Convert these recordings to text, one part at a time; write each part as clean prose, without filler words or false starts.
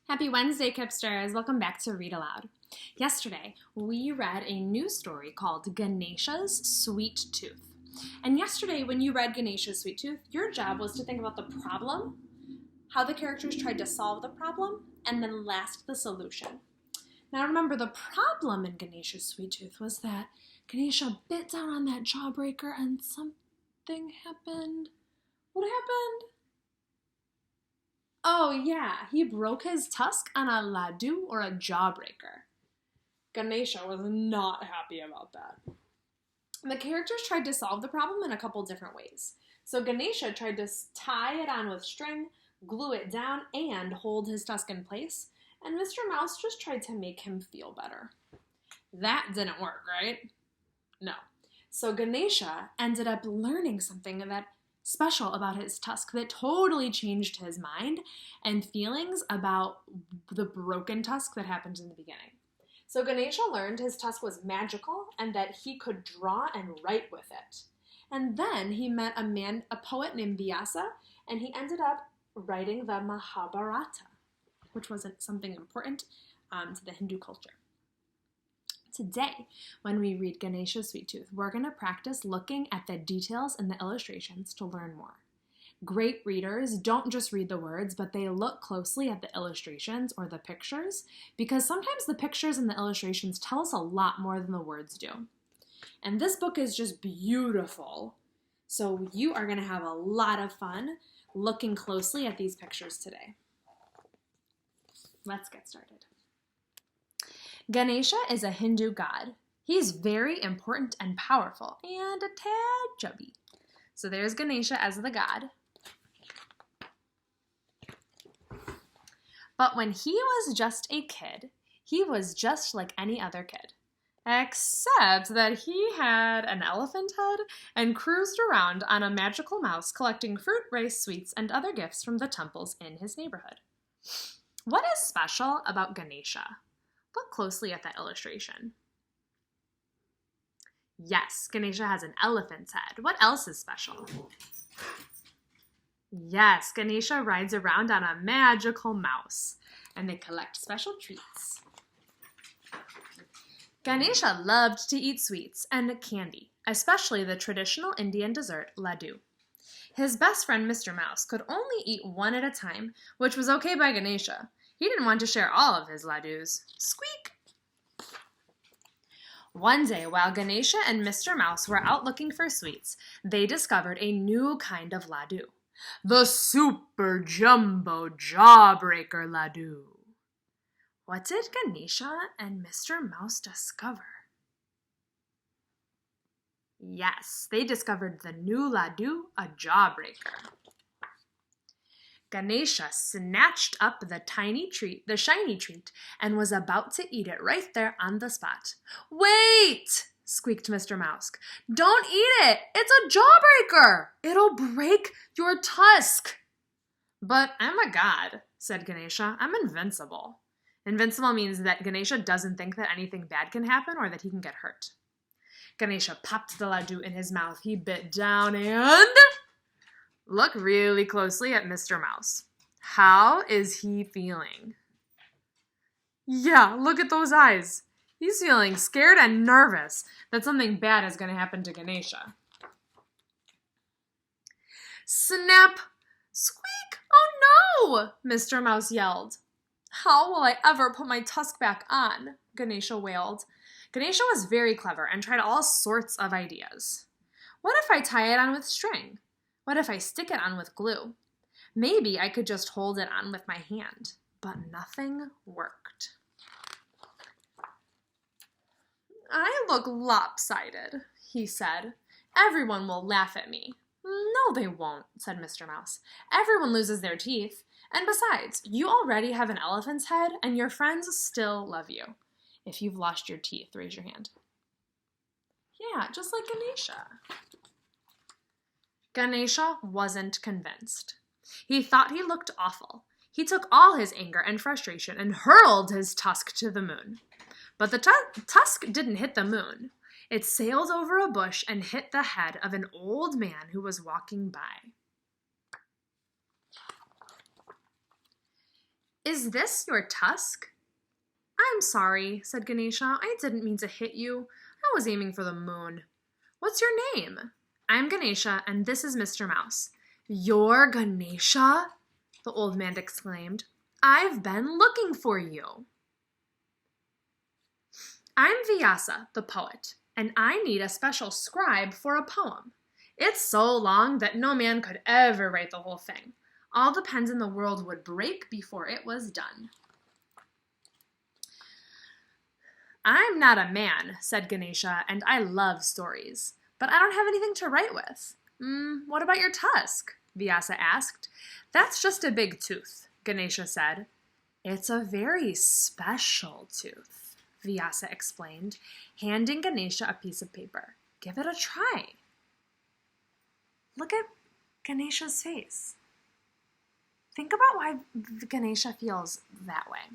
Happy Wednesday, Kipsters! Welcome back to Read Aloud. Yesterday, we read a new story called Ganesha's Sweet Tooth. And yesterday, when you read Ganesha's Sweet Tooth, your job was to think about the problem, how the characters tried to solve the problem, and then last, the solution. Now remember, the problem in Ganesha's Sweet Tooth was that Ganesha bit down on that jawbreaker and something happened. What happened? Oh yeah, he broke his tusk on a laddu or a jawbreaker. Ganesha was not happy about that. The characters tried to solve the problem in a couple different ways. So Ganesha tried to tie it on with string, glue it down, and hold his tusk in place. And Mr. Mouse just tried to make him feel better. That didn't work, right? No. So Ganesha ended up learning something special about his tusk that totally changed his mind and feelings about the broken tusk that happened in the beginning. So Ganesha learned his tusk was magical and that he could draw and write with it. And then he met a poet named Vyasa, and he ended up writing the Mahabharata, which was something important to the Hindu culture. Today, when we read Ganesha's Sweet Tooth, we're going to practice looking at the details in the illustrations to learn more. Great readers don't just read the words, but they look closely at the illustrations or the pictures, because sometimes the pictures and the illustrations tell us a lot more than the words do. And this book is just beautiful, so you are going to have a lot of fun looking closely at these pictures today. Let's get started. Ganesha is a Hindu god. He's very important and powerful, and a tad chubby. So there's Ganesha as the god. But when he was just a kid, he was just like any other kid, except that he had an elephant head and cruised around on a magical mouse collecting fruit, rice, sweets, and other gifts from the temples in his neighborhood. What is special about Ganesha? Look closely at that illustration. Yes, Ganesha has an elephant's head. What else is special? Yes, Ganesha rides around on a magical mouse, and they collect special treats. Ganesha loved to eat sweets and candy, especially the traditional Indian dessert, laddu. His best friend, Mr. Mouse, could only eat one at a time, which was okay by Ganesha. He didn't want to share all of his laddus. Squeak! One day, while Ganesha and Mr. Mouse were out looking for sweets, they discovered a new kind of laddu. The Super Jumbo Jawbreaker Laddu. What did Ganesha and Mr. Mouse discover? Yes, they discovered the new laddu, a jawbreaker. Ganesha snatched up the shiny treat, and was about to eat it right there on the spot. Wait! Squeaked Mr. Mouse. Don't eat it! It's a jawbreaker! It'll break your tusk! But I'm a god, said Ganesha. I'm invincible. Invincible means that Ganesha doesn't think that anything bad can happen or that he can get hurt. Ganesha popped the laddu in his mouth. He bit down and... Look really closely at Mr. Mouse. How is he feeling? Yeah, look at those eyes. He's feeling scared and nervous that something bad is going to happen to Ganesha. Snap! Squeak! Oh no! Mr. Mouse yelled. How will I ever put my tusk back on? Ganesha wailed. Ganesha was very clever and tried all sorts of ideas. What if I tie it on with string? What if I stick it on with glue? Maybe I could just hold it on with my hand. But nothing worked. I look lopsided, he said. Everyone will laugh at me. No, they won't, said Mr. Mouse. Everyone loses their teeth. And besides, you already have an elephant's head, and your friends still love you. If you've lost your teeth, raise your hand. Yeah, just like Ganesha. Ganesha wasn't convinced. He thought he looked awful. He took all his anger and frustration and hurled his tusk to the moon. But the tusk didn't hit the moon. It sailed over a bush and hit the head of an old man who was walking by. Is this your tusk? I'm sorry, said Ganesha. I didn't mean to hit you. I was aiming for the moon. What's your name? I'm Ganesha, and this is Mr. Mouse. You're Ganesha? The old man exclaimed. I've been looking for you. I'm Vyasa, the poet, and I need a special scribe for a poem. It's so long that no man could ever write the whole thing. All the pens in the world would break before it was done. I'm not a man, said Ganesha, and I love stories, but I don't have anything to write with. What about your tusk? Vyasa asked. That's just a big tooth, Ganesha said. It's a very special tooth, Vyasa explained, handing Ganesha a piece of paper. Give it a try. Look at Ganesha's face. Think about why Ganesha feels that way.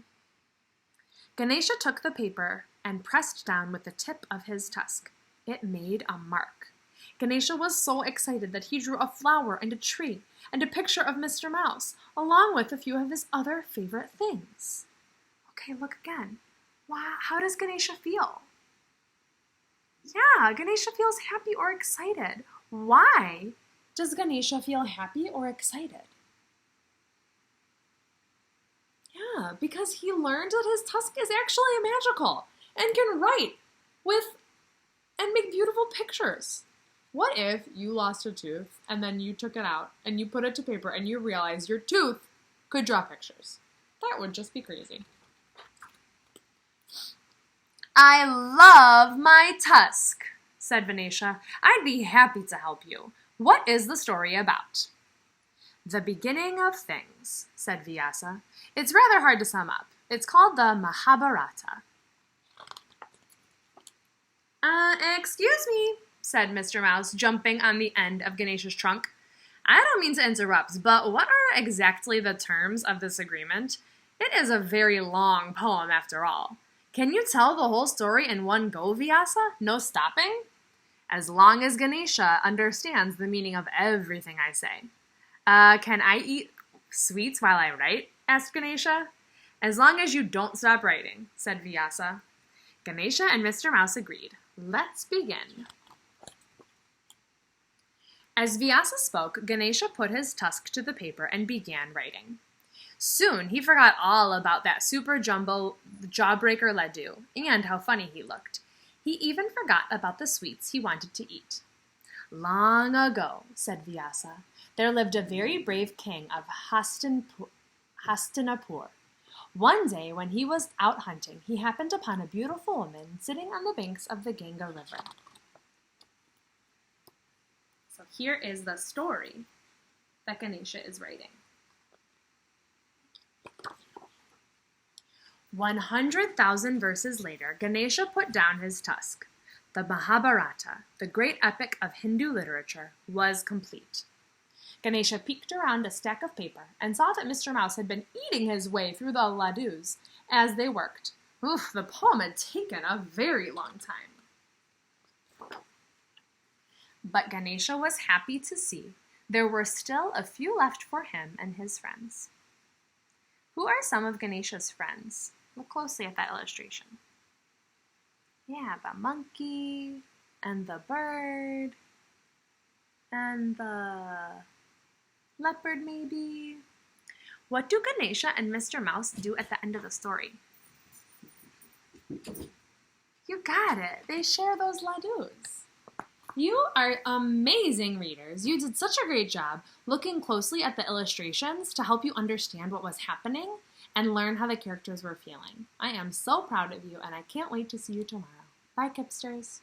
Ganesha took the paper and pressed down with the tip of his tusk. It made a mark. Ganesha was so excited that he drew a flower and a tree and a picture of Mr. Mouse, along with a few of his other favorite things. Okay, look again. Wow, how does Ganesha feel? Yeah, Ganesha feels happy or excited. Why does Ganesha feel happy or excited? Yeah, because he learned that his tusk is actually magical and can write with and make beautiful pictures. What if you lost a tooth and then you took it out and you put it to paper and you realized your tooth could draw pictures? That would just be crazy. I love my tusk, said Ganesha. I'd be happy to help you. What is the story about? The beginning of things, said Vyasa. It's rather hard to sum up. It's called the Mahabharata. Excuse me, said Mr. Mouse, jumping on the end of Ganesha's trunk. I don't mean to interrupt, but what are exactly the terms of this agreement? It is a very long poem, after all. Can you tell the whole story in one go, Vyasa? No stopping? As long as Ganesha understands the meaning of everything I say. Can I eat sweets while I write? Asked Ganesha. As long as you don't stop writing, said Vyasa. Ganesha and Mr. Mouse agreed. Let's begin. As Vyasa spoke, Ganesha put his tusk to the paper and began writing. Soon he forgot all about that super jumbo jawbreaker Laddu and how funny he looked. He even forgot about the sweets he wanted to eat. Long ago, said Vyasa, there lived a very brave king of Hastinapur. One day, when he was out hunting, he happened upon a beautiful woman sitting on the banks of the Ganga River. So here is the story that Ganesha is writing. 100,000 verses later, Ganesha put down his tusk. The Mahabharata, the great epic of Hindu literature, was complete. Ganesha peeked around a stack of paper and saw that Mr. Mouse had been eating his way through the laddus as they worked. Oof, the poem had taken a very long time. But Ganesha was happy to see there were still a few left for him and his friends. Who are some of Ganesha's friends? Look closely at that illustration. Yeah, the monkey, and the bird, and the leopard maybe. What do Ganesha and Mr. Mouse do at the end of the story? You got it. They share those laddus. You are amazing readers. You did such a great job looking closely at the illustrations to help you understand what was happening and learn how the characters were feeling. I am so proud of you, and I can't wait to see you tomorrow. Bye, Kipsters.